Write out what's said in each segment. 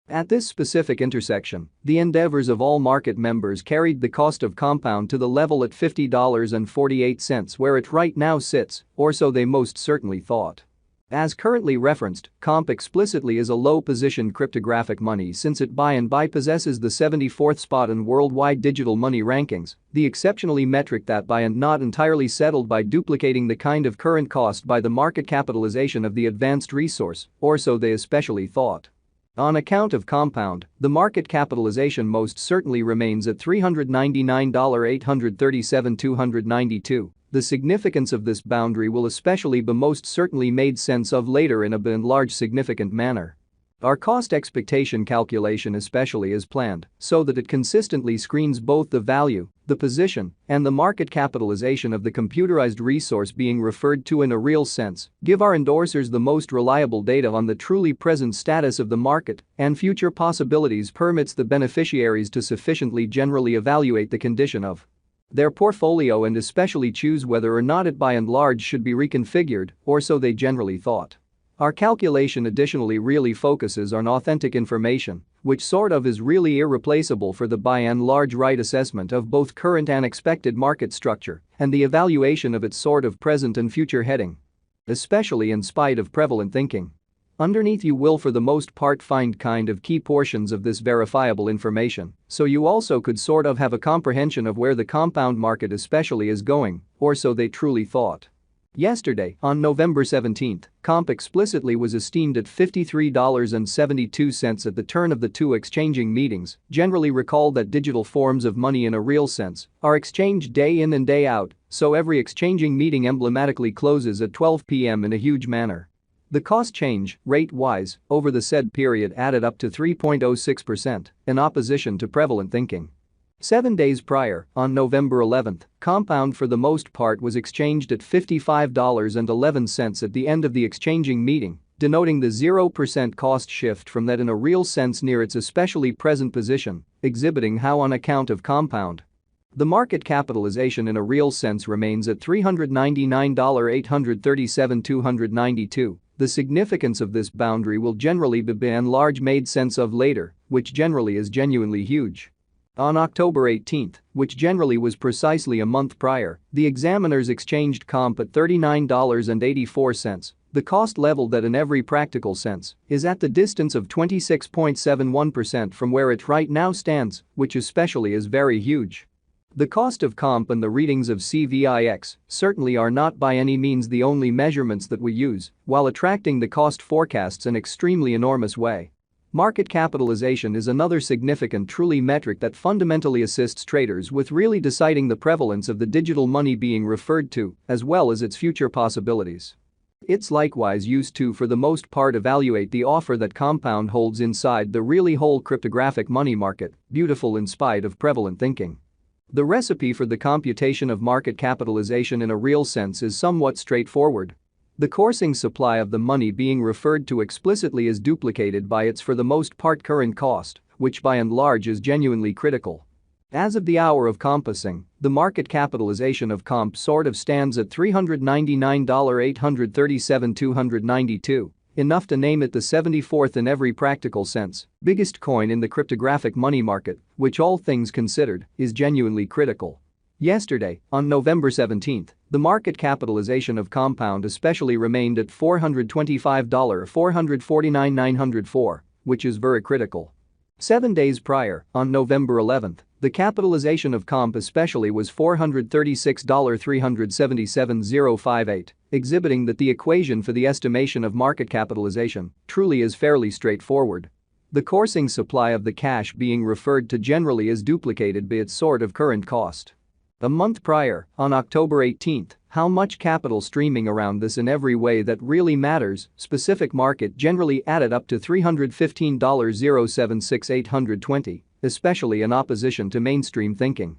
At this specific intersection, the endeavors of all market members carried the cost of compound to the level at $50.48 where it right now sits, or so they most certainly thought. As currently referenced, comp explicitly is a low-positioned cryptographic money since it by and by possesses the 74th spot in worldwide digital money rankings, the exceptionally metric that by and not entirely settled by duplicating the kind of current cost by the market capitalization of the advanced resource, or so they especially thought. On account of compound, the market capitalization most certainly remains at $399,837,292. The significance of this boundary will especially be most certainly made sense of later in a by and large significant manner. Our cost expectation calculation especially is planned so that it consistently screens both the value, the position, and the market capitalization of the computerized resource being referred to in a real sense, give our endorsers the most reliable data on the truly present status of the market, and future possibilities permits the beneficiaries to sufficiently generally evaluate the condition of their portfolio and especially choose whether or not it by and large should be reconfigured, or so they generally thought. Our calculation additionally really focuses on authentic information, which sort of is really irreplaceable for the by and large right assessment of both current and expected market structure and the evaluation of its sort of present and future heading. Especially in spite of prevalent thinking. Underneath you will for the most part find kind of key portions of this verifiable information, so you also could sort of have a comprehension of where the compound market especially is going, or so they truly thought. Yesterday, on November 17, comp explicitly was esteemed at $53.72 at the turn of the two exchanging meetings. Generally recall that digital forms of money in a real sense are exchanged day in and day out, so every exchanging meeting emblematically closes at 12 p.m. in a huge manner. The cost change, rate-wise, over the said period added up to 3.06%, in opposition to prevalent thinking. 7 days prior, on November 11, compound for the most part was exchanged at $55.11 at the end of the exchanging meeting, denoting the 0% cost shift from that in a real sense near its especially present position, exhibiting how on account of compound, the market capitalization in a real sense remains at $399,837,292. The significance of this boundary will generally be by and large made sense of later, which generally is genuinely huge. On October 18, which generally was precisely a month prior, the examiners exchanged comp at $39.84, the cost level that in every practical sense is at the distance of 26.71% from where it right now stands, which especially is very huge. The cost of comp and the readings of CVIX certainly are not by any means the only measurements that we use while attracting the cost forecasts in an extremely enormous way. Market capitalization is another significant truly metric that fundamentally assists traders with really deciding the prevalence of the digital money being referred to, as well as its future possibilities. It's likewise used to for the most part evaluate the offer that compound holds inside the really whole cryptographic money market, beautiful in spite of prevalent thinking. The recipe for the computation of market capitalization in a real sense is somewhat straightforward. The coursing supply of the money being referred to explicitly is duplicated by its for the most part current cost, which by and large is genuinely critical. As of the hour of compassing, the market capitalization of comp sort of stands at $399,837,292. Enough to name it the 74th in every practical sense, biggest coin in the cryptographic money market, which all things considered, is genuinely critical. Yesterday, on November 17, the market capitalization of compound especially remained at $425,449,904, which is very critical. 7 days prior, on November 11, the capitalization of comp especially was $436,377,058, exhibiting that the equation for the estimation of market capitalization truly is fairly straightforward. The coursing supply of the cash being referred to generally is duplicated by its sort of current cost. A month prior, on October 18, how much capital streaming around this in every way that really matters, specific market generally added up to $315,076,820, especially in opposition to mainstream thinking.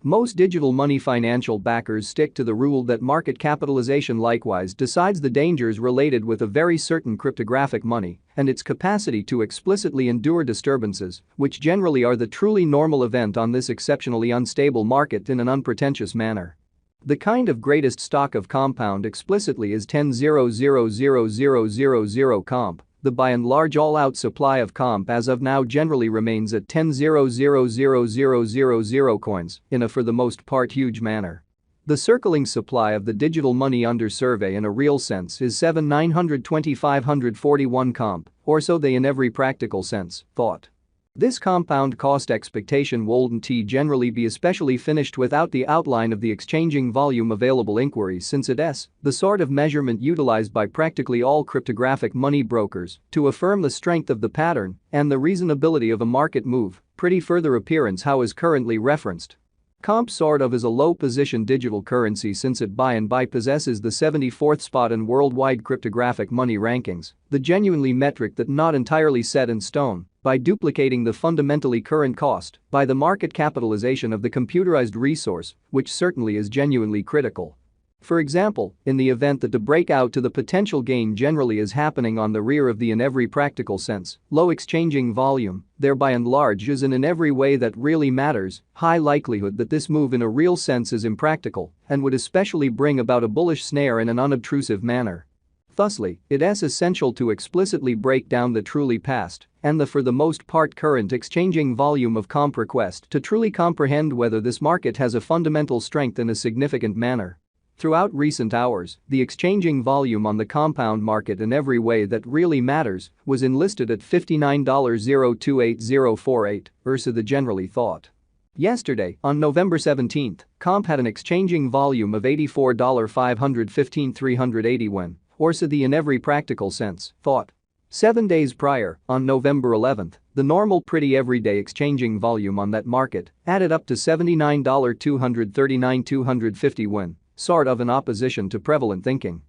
Most digital money financial backers stick to the rule that market capitalization likewise decides the dangers related with a very certain cryptographic money and its capacity to explicitly endure disturbances, which generally are the truly normal event on this exceptionally unstable market in an unpretentious manner. The kind of greatest stock of compound explicitly is 10,000,000 comp, the by and large all-out supply of comp as of now generally remains at 10,000,000 coins in a for the most part huge manner. The circling supply of the digital money under survey in a real sense is 7,920,541 comp, or so they in every practical sense thought. This compound cost expectation wouldn't generally be especially finished without the outline of the exchanging volume available inquiries, since it's the sort of measurement utilized by practically all cryptographic money brokers to affirm the strength of the pattern and the reasonability of a market move. Pretty further appearance how is currently referenced. Comp sort of is a low-position digital currency since it by and by possesses the 74th spot in worldwide cryptographic money rankings, the genuinely metric that not entirely set in stone, by duplicating the fundamentally current cost by the market capitalization of the computerized resource, which certainly is genuinely critical. For example, in the event that the breakout to the potential gain generally is happening on the rear of the in every practical sense low exchanging volume, there by and large is an in every way that really matters high likelihood that this move in a real sense is impractical and would especially bring about a bullish snare in an unobtrusive manner. Thusly, it's essential to explicitly break down the truly past and the for the most part current exchanging volume of comp request to truly comprehend whether this market has a fundamental strength in a significant manner. Throughout recent hours, the exchanging volume on the compound market in every way that really matters was enlisted at $59.028048 versus the generally thought. Yesterday, on November 17, comp had an exchanging volume of $84,515,380 or so the in every practical sense thought. 7 days prior, on November 11, the normal pretty everyday exchanging volume on that market added up to $79,239,250 sort of in opposition to prevalent thinking.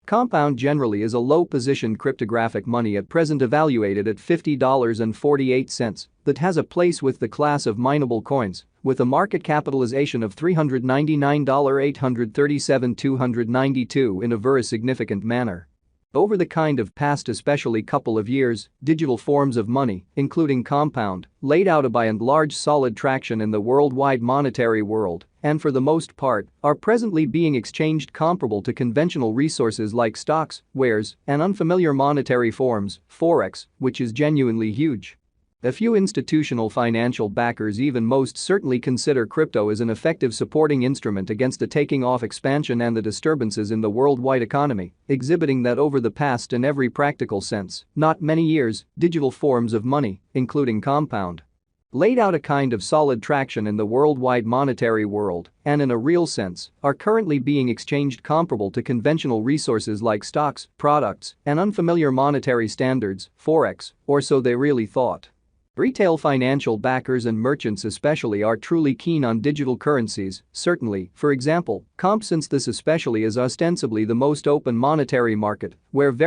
Compound generally is a low-positioned cryptographic money at present evaluated at $50.48 that has a place with the class of mineable coins with a market capitalization of $399,837,292 in a very significant manner. Over the kind of past especially couple of years, digital forms of money, including compound, laid out a by and large solid traction in the worldwide monetary world and for the most part are presently being exchanged comparable to conventional resources like stocks, wares, and unfamiliar monetary forms, forex, which is genuinely huge. A few institutional financial backers even most certainly consider crypto as an effective supporting instrument against the taking off expansion and the disturbances in the worldwide economy, exhibiting that over the past in every practical sense, not many years, digital forms of money, including compound, laid out a kind of solid traction in the worldwide monetary world and in a real sense are currently being exchanged comparable to conventional resources like stocks, products, and unfamiliar monetary standards, forex, or so they really thought. Retail financial backers and merchants especially are truly keen on digital currencies, certainly, for example, comp since this especially is ostensibly the most open monetary market where very